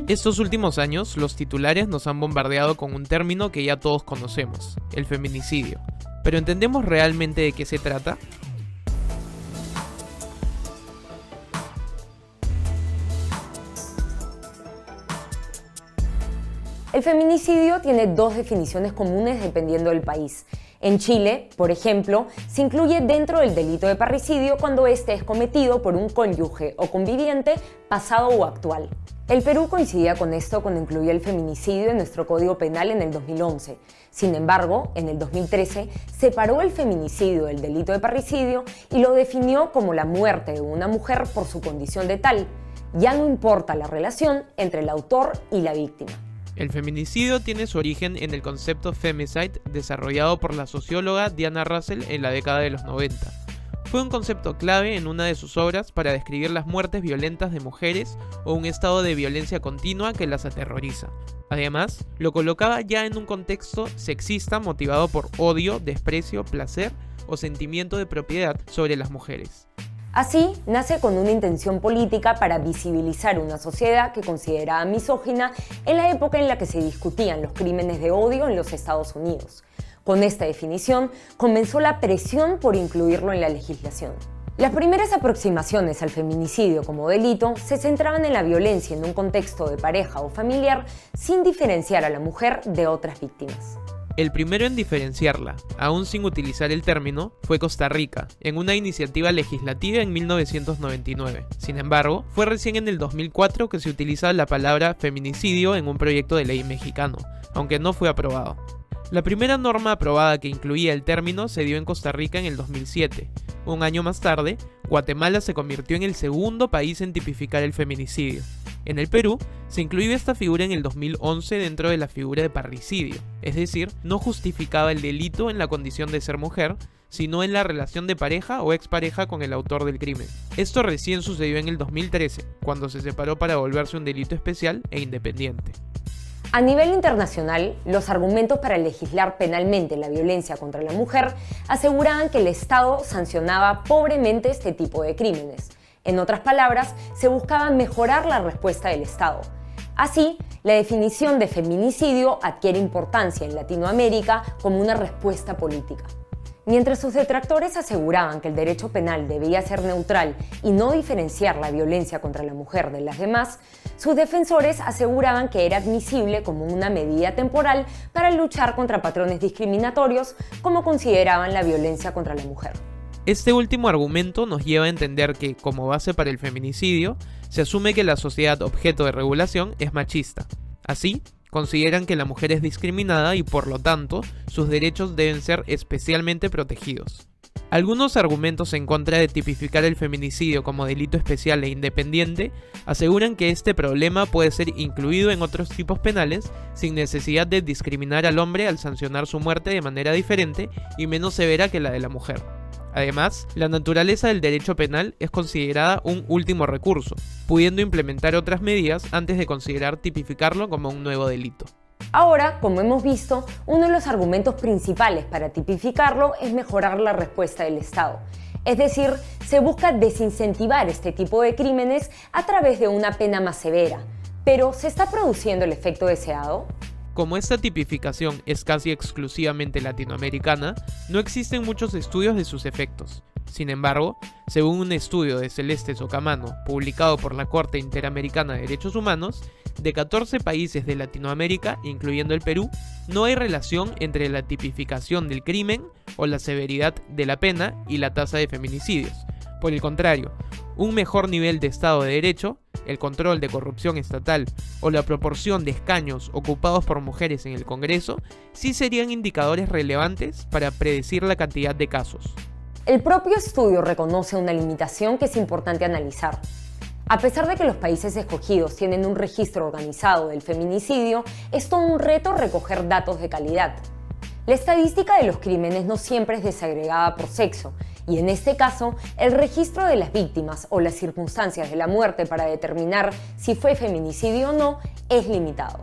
Estos últimos años, los titulares nos han bombardeado con un término que ya todos conocemos, el feminicidio. ¿Pero entendemos realmente de qué se trata? El feminicidio tiene dos definiciones comunes dependiendo del país. En Chile, por ejemplo, se incluye dentro del delito de parricidio cuando este es cometido por un cónyuge o conviviente pasado o actual. El Perú coincidía con esto cuando incluyó el feminicidio en nuestro Código Penal en el 2011. Sin embargo, en el 2013 separó el feminicidio del delito de parricidio y lo definió como la muerte de una mujer por su condición de tal. Ya no importa la relación entre el autor y la víctima. El feminicidio tiene su origen en el concepto femicide desarrollado por la socióloga Diana Russell en la década de los 90. Fue un concepto clave en una de sus obras para describir las muertes violentas de mujeres o un estado de violencia continua que las aterroriza. Además, lo colocaba ya en un contexto sexista motivado por odio, desprecio, placer o sentimiento de propiedad sobre las mujeres. Así, nace con una intención política para visibilizar una sociedad que consideraba misógina en la época en la que se discutían los crímenes de odio en los Estados Unidos. Con esta definición, comenzó la presión por incluirlo en la legislación. Las primeras aproximaciones al feminicidio como delito se centraban en la violencia en un contexto de pareja o familiar sin diferenciar a la mujer de otras víctimas. El primero en diferenciarla, aún sin utilizar el término, fue Costa Rica, en una iniciativa legislativa en 1999. Sin embargo, fue recién en el 2004 que se utiliza la palabra feminicidio en un proyecto de ley mexicano, aunque no fue aprobado. La primera norma aprobada que incluía el término se dio en Costa Rica en el 2007. Un año más tarde, Guatemala se convirtió en el segundo país en tipificar el feminicidio. En el Perú, se incluyó esta figura en el 2011 dentro de la figura de parricidio, es decir, no justificaba el delito en la condición de ser mujer, sino en la relación de pareja o expareja con el autor del crimen. Esto recién sucedió en el 2013, cuando se separó para volverse un delito especial e independiente. A nivel internacional, los argumentos para legislar penalmente la violencia contra la mujer aseguraban que el Estado sancionaba pobremente este tipo de crímenes. En otras palabras, se buscaba mejorar la respuesta del Estado. Así, la definición de feminicidio adquiere importancia en Latinoamérica como una respuesta política. Mientras sus detractores aseguraban que el derecho penal debía ser neutral y no diferenciar la violencia contra la mujer de las demás, sus defensores aseguraban que era admisible como una medida temporal para luchar contra patrones discriminatorios, como consideraban la violencia contra la mujer. Este último argumento nos lleva a entender que, como base para el feminicidio, se asume que la sociedad objeto de regulación es machista. Así, consideran que la mujer es discriminada y, por lo tanto, sus derechos deben ser especialmente protegidos. Algunos argumentos en contra de tipificar el feminicidio como delito especial e independiente aseguran que este problema puede ser incluido en otros tipos penales sin necesidad de discriminar al hombre al sancionar su muerte de manera diferente y menos severa que la de la mujer. Además, la naturaleza del derecho penal es considerada un último recurso, pudiendo implementar otras medidas antes de considerar tipificarlo como un nuevo delito. Ahora, como hemos visto, uno de los argumentos principales para tipificarlo es mejorar la respuesta del Estado. Es decir, se busca desincentivar este tipo de crímenes a través de una pena más severa. Pero, ¿se está produciendo el efecto deseado? Como esta tipificación es casi exclusivamente latinoamericana, no existen muchos estudios de sus efectos. Sin embargo, según un estudio de Celeste Socamano, publicado por la Corte Interamericana de Derechos Humanos, de 14 países de Latinoamérica, incluyendo el Perú, no hay relación entre la tipificación del crimen o la severidad de la pena y la tasa de feminicidios. Por el contrario, un mejor nivel de Estado de Derecho, el control de corrupción estatal o la proporción de escaños ocupados por mujeres en el Congreso sí serían indicadores relevantes para predecir la cantidad de casos. El propio estudio reconoce una limitación que es importante analizar. A pesar de que los países escogidos tienen un registro organizado del feminicidio, es todo un reto recoger datos de calidad. La estadística de los crímenes no siempre es desagregada por sexo, y en este caso, el registro de las víctimas o las circunstancias de la muerte para determinar si fue feminicidio o no es limitado.